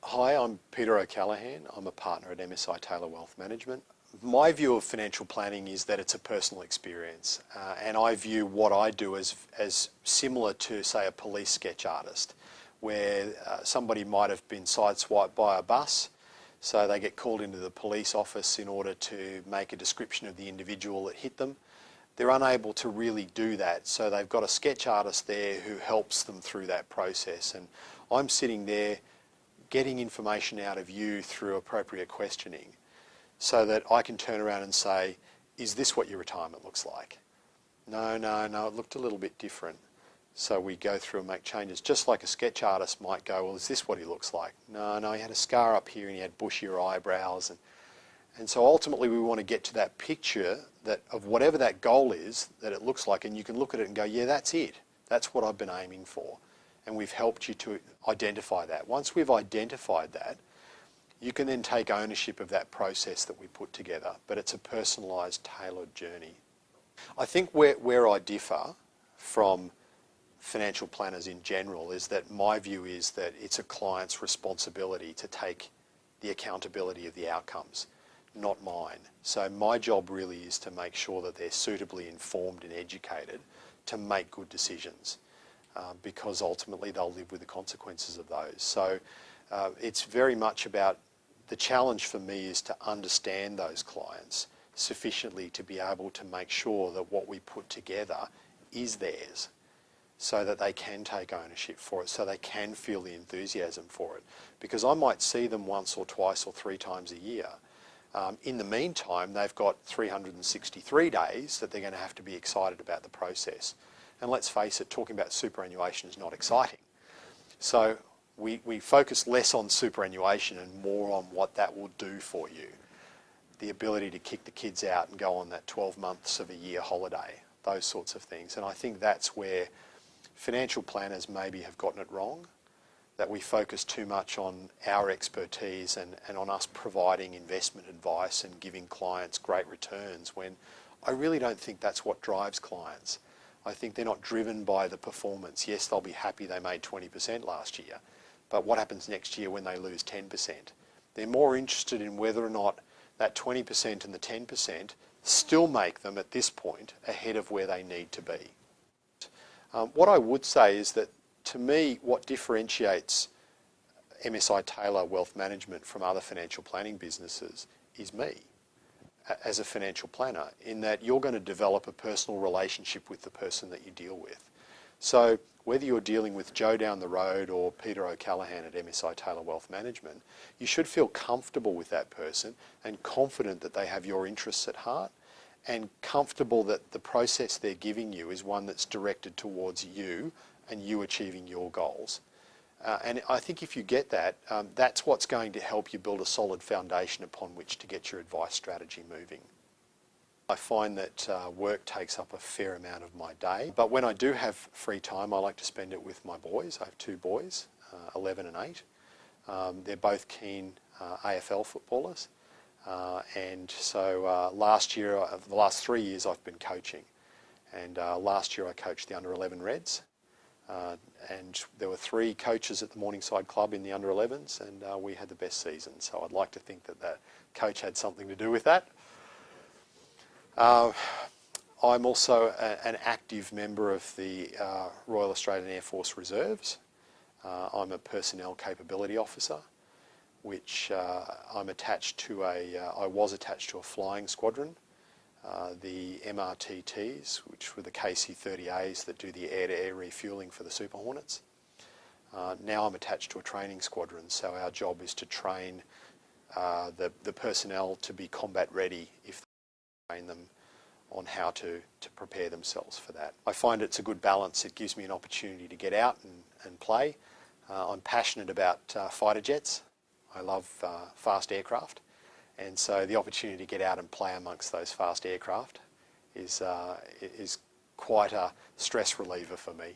Hi, I'm Peter O'Callaghan. I'm a partner at MSI Taylor Wealth Management. My view of financial planning is that it's a personal experience, and I view what I do as similar to, say, a police sketch artist, where somebody might have been sideswiped by a bus, so they get called into the police office in order to make a description of the individual that hit them. They're unable to really do that, so they've got a sketch artist there who helps them through that process, and I'm sitting there getting information out of you through appropriate questioning so that I can turn around and say, is this what your retirement looks like? No, it looked a little bit different. So we go through and make changes, just like a sketch artist might go, well, is this what he looks like? No, he had a scar up here and he had bushier eyebrows. And so ultimately we want to get to that picture that of whatever that goal is that it looks like, and you can look at it and go, yeah, that's it. That's what I've been aiming for. And we've helped you to identify that. Once we've identified that, you can then take ownership of that process that we put together, but it's a personalised, tailored journey. I think where I differ from financial planners in general is that my view is that it's a client's responsibility to take the accountability of the outcomes, not mine. So my job really is to make sure that they're suitably informed and educated to make good decisions. Because ultimately they'll live with the consequences of those. So it's very much about, the challenge for me is to understand those clients sufficiently to be able to make sure that what we put together is theirs, so that they can take ownership for it, so they can feel the enthusiasm for it. Because I might see them once or twice or 3 times a year. In the meantime, they've got 363 days that they're going to have to be excited about the process. And let's face it, talking about superannuation is not exciting. So we focus less on superannuation and more on what that will do for you. The ability to kick the kids out and go on that 12 months of a year holiday, those sorts of things. And I think that's where financial planners maybe have gotten it wrong, that we focus too much on our expertise and on us providing investment advice and giving clients great returns, when I really don't think that's what drives clients. I think they're not driven by the performance. Yes, they'll be happy they made 20% last year, but what happens next year when they lose 10%? They're more interested in whether or not that 20% and the 10% still make them at this point ahead of where they need to be. What I would say is that, to me, what differentiates MSI Taylor Wealth Management from other financial planning businesses is me as a financial planner, in that you're going to develop a personal relationship with the person that you deal with. So whether you're dealing with Joe down the road or Peter O'Callaghan at MSI Taylor Wealth Management, you should feel comfortable with that person and confident that they have your interests at heart, and comfortable that the process they're giving you is one that's directed towards you and you achieving your goals. And I think if you get that, that's what's going to help you build a solid foundation upon which to get your advice strategy moving. I find that work takes up a fair amount of my day, but when I do have free time, I like to spend it with my boys. I have 2 boys, 11 and 8. They're both keen AFL footballers, and so last year, the last 3 years, I've been coaching. And last year I coached the under-11 Reds. And there were 3 coaches at the Morningside Club in the under-11s, and we had the best season. So I'd like to think that that coach had something to do with that. I'm also an active member of the Royal Australian Air Force Reserves. I'm a personnel capability officer, which I'm attached to I was attached to a flying squadron. The MRTTs, which were the KC-30As that do the air-to-air refuelling for the Super Hornets. Now I'm attached to a training squadron, so our job is to train the personnel to be combat ready if they train them on how to prepare themselves for that. I find it's a good balance. It gives me an opportunity to get out and play. I'm passionate about fighter jets. I love fast aircraft. And so the opportunity to get out and play amongst those fast aircraft is quite a stress reliever for me.